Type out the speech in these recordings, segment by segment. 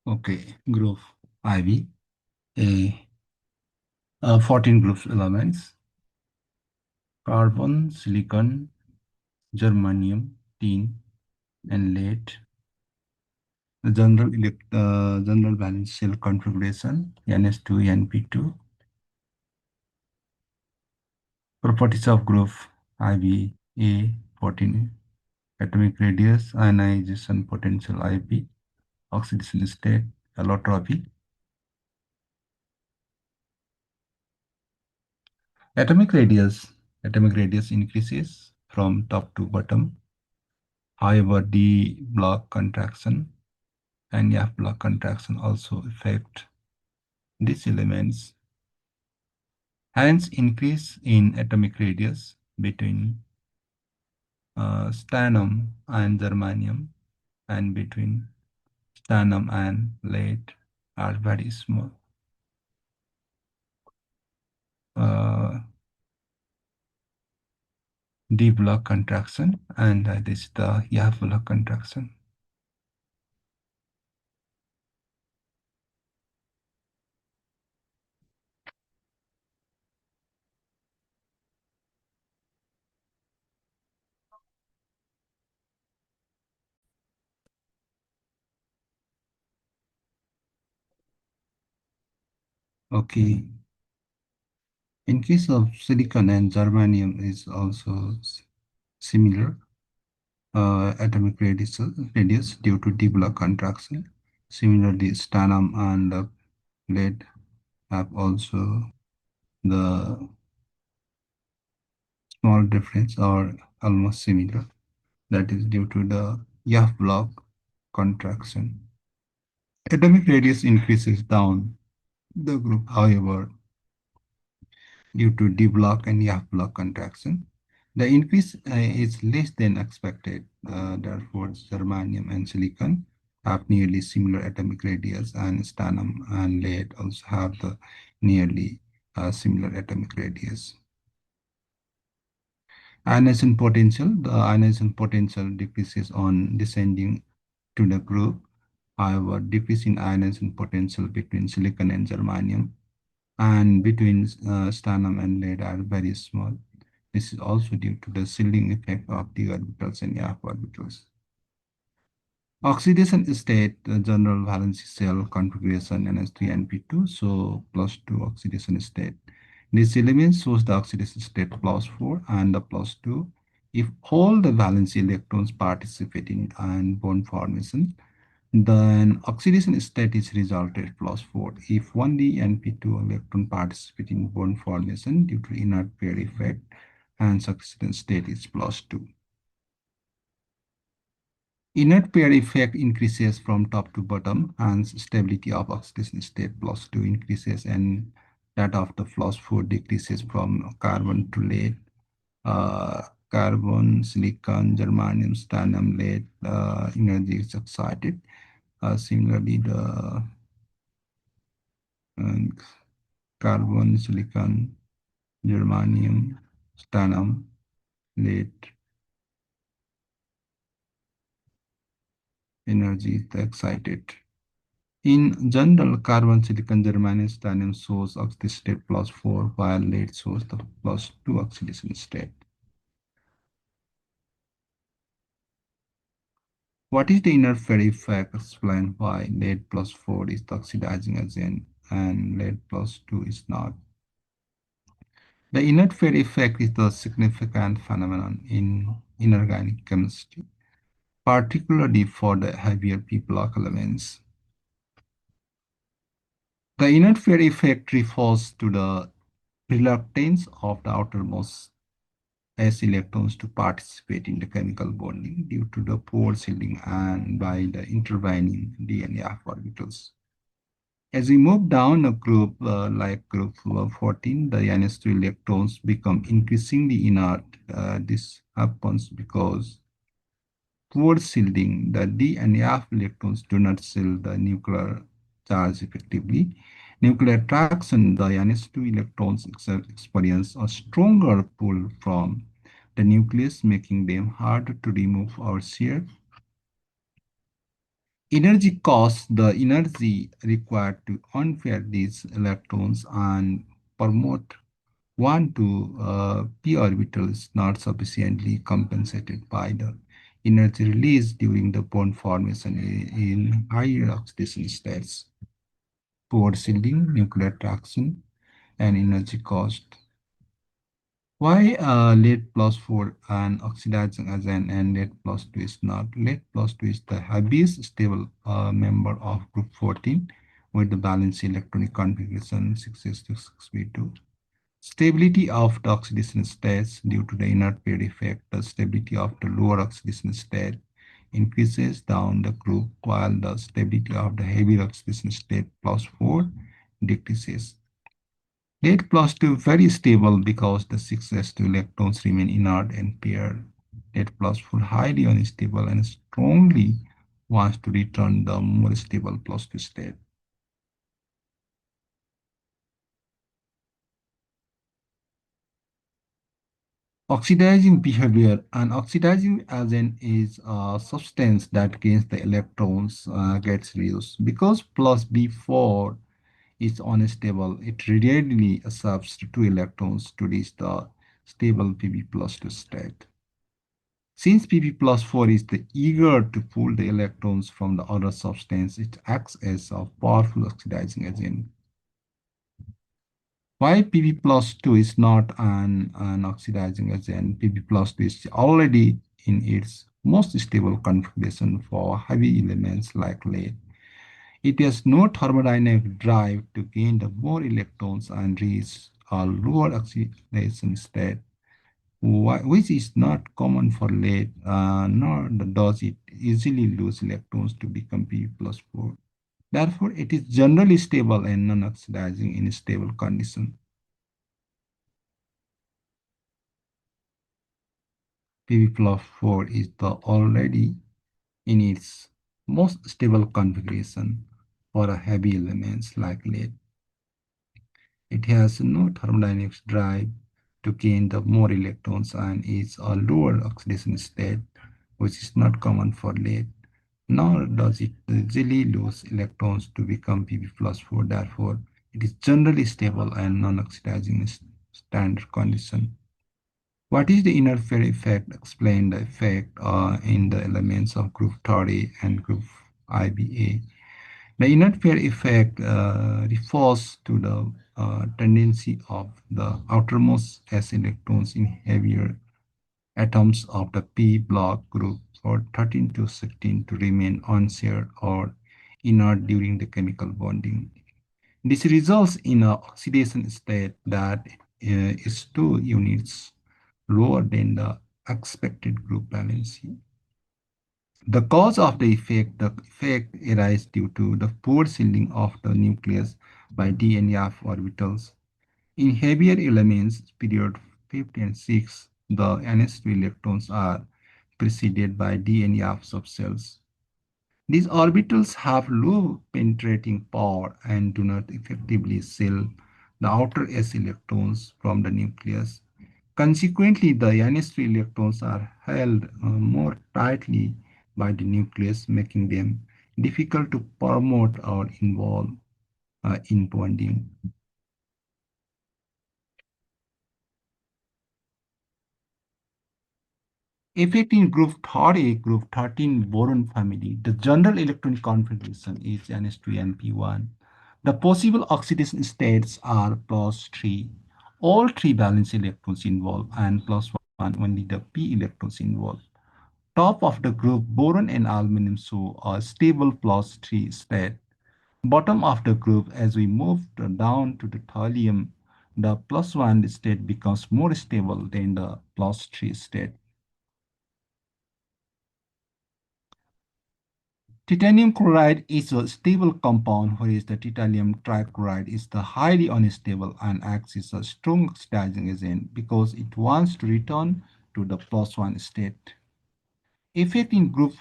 Okay, group IV, a 14 group elements: carbon, silicon, germanium, tin, and lead. The general valence shell configuration NS2, NP2. Properties of group IV: 14 atomic radius, ionization potential IP, oxidation state, allotropy. Atomic radius atomic radius increases from top to bottom. However, D block contraction and F block contraction also affect these elements. Hence, increase in atomic radius between stannum and germanium and between stannum and lead are very small. Uh, D block contraction and this is the F block contraction. Okay. In case of silicon and germanium is also similar atomic radius due to D block contraction. Similarly, stannum and lead have also the small difference or almost similar. That is due to the F block contraction. Atomic radius increases down the group, however, due to D block and F block contraction. The increase is less than expected. Therefore, germanium and silicon have nearly similar atomic radius, and stannum and lead also have the nearly similar atomic radius. Ionization potential. The ionization potential decreases on descending to the group. However, decrease in ionization potential between silicon and germanium and between stannum and lead are very small. This is also due to the shielding effect of d orbitals and f orbitals. Oxidation state, the general valency shell configuration NS3NP2, so +2 oxidation state. This element shows the oxidation state +4 and the +2. If all the valency electrons participate in ion bond formation, then oxidation state is resulted +4. If only NP2 electron participate in bond formation due to inert pair effect, and oxidation state is +2. Inert pair effect increases from top to bottom, and stability of oxidation state +2 increases, and that of the +4 decreases from carbon to lead. Carbon, silicon, germanium, stannum, lead energy is excited. Similarly, the carbon, silicon, germanium, stannum, lead energy is excited. In general, carbon, silicon, germanium, stannum shows oxidation state +4, while lead shows the +2 oxidation state. What is the inert pair effect? Explain why lead +4 is the oxidizing agent and lead +2 is not. The inert pair effect is the significant phenomenon in inorganic chemistry, particularly for the heavier p-block elements. The inert pair effect refers to the reluctance of the outermost s electrons to participate in the chemical bonding due to the poor shielding and by the intervening d and f orbitals. As we move down a group like group 14, the ns2 electrons become increasingly inert. This happens because towards shielding, the d and f electrons do not shield the nuclear charge effectively. Nuclear attraction, the ns2 electrons experience a stronger pull from the nucleus, making them harder to remove or shear. Energy costs, the energy required to unpair these electrons and promote one to p orbital is not sufficiently compensated by the energy released during the bond formation in higher oxidation states. Poor shielding, nuclear traction, and energy cost. Why lead plus 4 an oxidizing agent and lead plus 2 is not? Lead plus 2 is the heaviest stable member of group 14 with the balanced electronic configuration 6s to 6p2. Stability of the oxidation states due to the inert pair effect, the stability of the lower oxidation state increases down the group while the stability of the heavier oxidation state plus 4 decreases. Lead plus 2 very stable because the 6s2 electrons remain inert and paired. Lead plus 4 highly unstable and strongly wants to return the more stable plus 2 state. Oxidizing behavior. An oxidizing agent is a substance that gains the electrons gets reduced. Because plus B4 is unstable, it rarely accepts 2 electrons to reach the stable Pb plus 2 state. Since Pp plus 4 is the eager to pull the electrons from the other substance, it acts as a powerful oxidizing agent. Why Pp plus 2 is not an oxidizing agent? Pp plus 2 is already in its most stable configuration for heavy elements like lead. It has no thermodynamic drive to gain the more electrons and reach a lower oxidation state, which is not common for lead, nor does it easily lose electrons to become P plus 4. Therefore, it is generally stable and non-oxidizing in stable condition. P plus 4 is the already in its most stable configuration for a heavy elements like lead. It has no thermodynamics drive to gain the more electrons and is a lower oxidation state, which is not common for lead. Nor does it easily lose electrons to become Pb plus 4. Therefore, it is generally stable and non-oxidizing in standard condition. What is the inner fair effect? Explain the effect in the elements of group 30 and group IVA. The inner pair effect refers to the tendency of the outermost s electrons in heavier atoms of the p block group for 13 to 16 to remain unshared or inert during the chemical bonding. This results in an oxidation state that is 2 units lower than the expected group valency. The cause of the effect arises due to the poor shielding of the nucleus by d and f orbitals. In heavier elements, period 50 and 6, the ns2 electrons are preceded by d and f subshells. These orbitals have low penetrating power and do not effectively shield the outer s electrons from the nucleus. Consequently, the ns2 electrons are held more tightly by the nucleus, making them difficult to promote or involve in bonding. Effect in group 30, group 13 boron family, the general electronic configuration is ns2np1. The possible oxidation states are plus 3. All 3 valence electrons involved and plus 1 only the p electrons involved. Top of the group, boron and aluminum show a stable plus 3 state. Bottom of the group, as we move down to the thulium, the plus 1 state becomes more stable than the plus 3 state. Titanium chloride is a stable compound, whereas the titanium trichloride is the highly unstable and acts as a strong oxidizing agent because it wants to return to the plus 1 state. Effect in group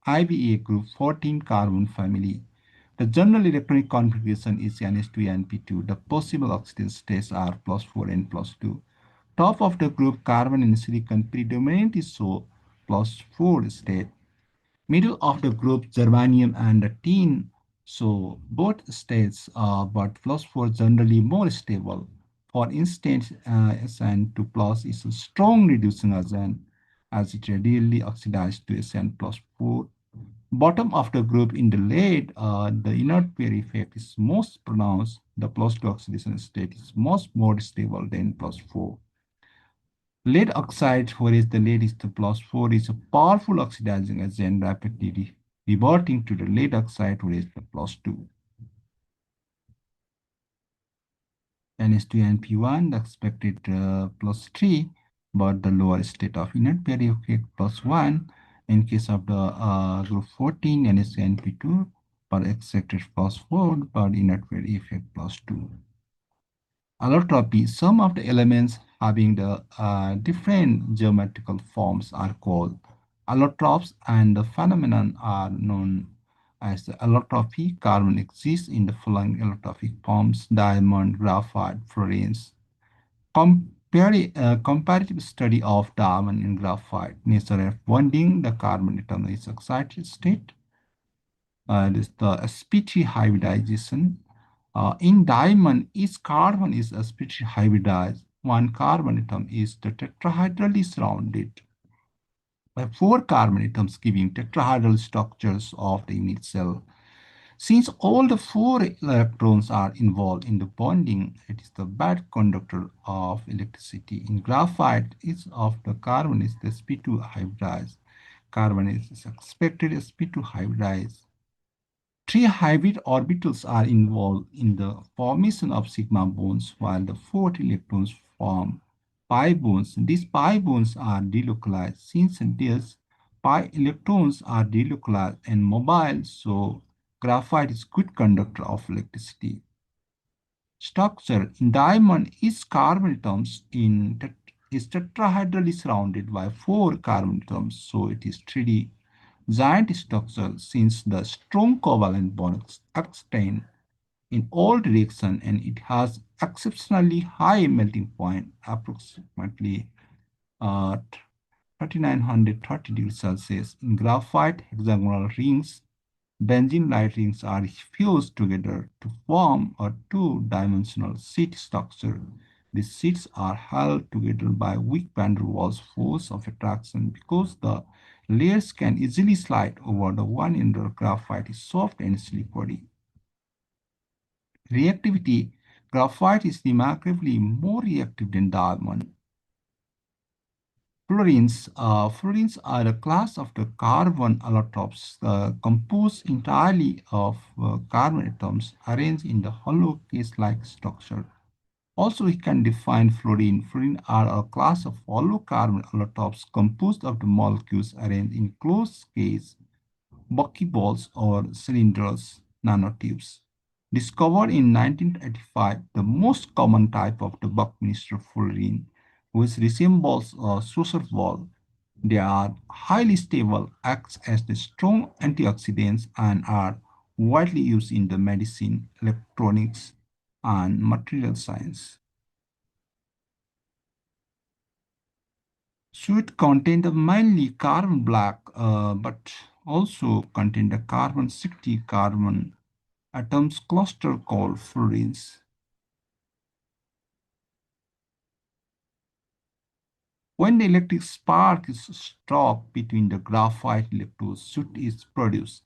IVA group 14 carbon family. The general electronic configuration is NH2 and P2. The possible oxidation states are plus 4 and plus 2. Top of the group, carbon and silicon predominantly show plus 4 state. Middle of the group germanium and the tin. So both states but plus 4 generally more stable. For instance, Sn2 plus is a strong reducing agent as it readily oxidizes to Sn plus 4. Bottom of the group in the lead, the inert pair effect is most pronounced. The plus 2 oxidation state is most more stable than plus 4. Lead oxide, whereas the lead is the plus 4, is a powerful oxidizing agent rapidly reverting to the lead oxide, whereas the plus 2. NS2 and P1, the expected plus 3, but the lower state of inert pair effect plus 1. In case of the group 14, NS2 and P2, but expected plus 4, but inert pair effect plus 2. Allotropy, some of the elements having the different geometrical forms are called allotropes, and the phenomenon are known as the allotropy. Carbon exists in the following allotropic forms: diamond, graphite, fluorines. Comparative study of diamond and graphite. Nature of bonding, the carbon atom is excited state. This the sp3 hybridization. In diamond, each carbon is sp3 hybridized. One carbon atom is the tetrahedrally surrounded by four carbon atoms, giving tetrahedral structures of the unit cell. Since all the four electrons are involved in the bonding, it is the bad conductor of electricity. In graphite, each of the carbon is the sp2 hybridized. Carbon is expected sp2 hybridized. Three hybrid orbitals are involved in the formation of sigma bonds, while the four electrons form pi bonds. These pi bonds are delocalized. Since these pi electrons are delocalized and mobile, so graphite is good conductor of electricity. Structure in diamond, each carbon atoms is tetrahedrally surrounded by four carbon atoms, so it is 3D giant structure since the strong covalent bonds extend in all directions and it has exceptionally high melting point, approximately uh, 3930 degrees Celsius. In graphite, hexagonal rings, benzene light rings are fused together to form a two-dimensional sheet structure. These sheets are held together by weak van der Waals force of attraction because the layers can easily slide over. The one in the graphite is soft and slippery. Reactivity, graphite is remarkably more reactive than diamond. Fluorines are a class of the carbon allotropes composed entirely of carbon atoms arranged in the hollow case-like structure. Also, we can define fluorine. Fluorine are a class of hollow carbon allotropes composed of the molecules arranged in closed case buckyballs or cylinders, nanotubes. Discovered in 1985, the most common type of the Buckminster fullerene, which resembles a saucer ball. They are highly stable, act as the strong antioxidants, and are widely used in the medicine, electronics, and material science. Sweet contain the mainly carbon black, but also contain the carbon 60 carbon atoms cluster called fluorines. When the electric spark is struck between the graphite electrodes, soot is produced.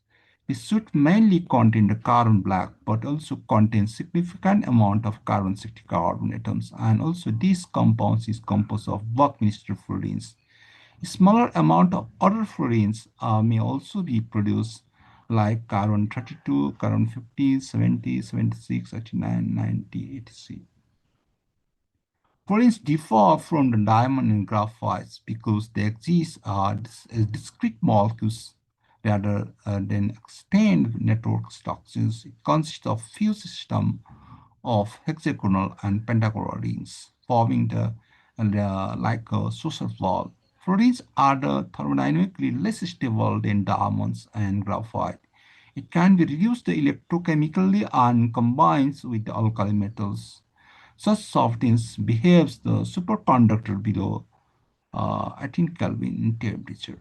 The soot mainly contains the carbon black, but also contains significant amount of carbon 60 carbon atoms, and also these compounds is composed of Buckminster fluorines. A smaller amount of other fluorines may also be produced, like carbon 32, carbon 50, 70, 76, 89, 90, etc. Fluorines differ from the diamond and graphites because they exist as discrete molecules rather than extended network structures. It consists of few systems of hexagonal and pentagonal rings, forming like a social wall. Fluorines are the thermodynamically less stable than diamonds and graphite. It can be reduced electrochemically and combines with the alkali metals. Such softness behaves the superconductor below 18 Kelvin in temperature.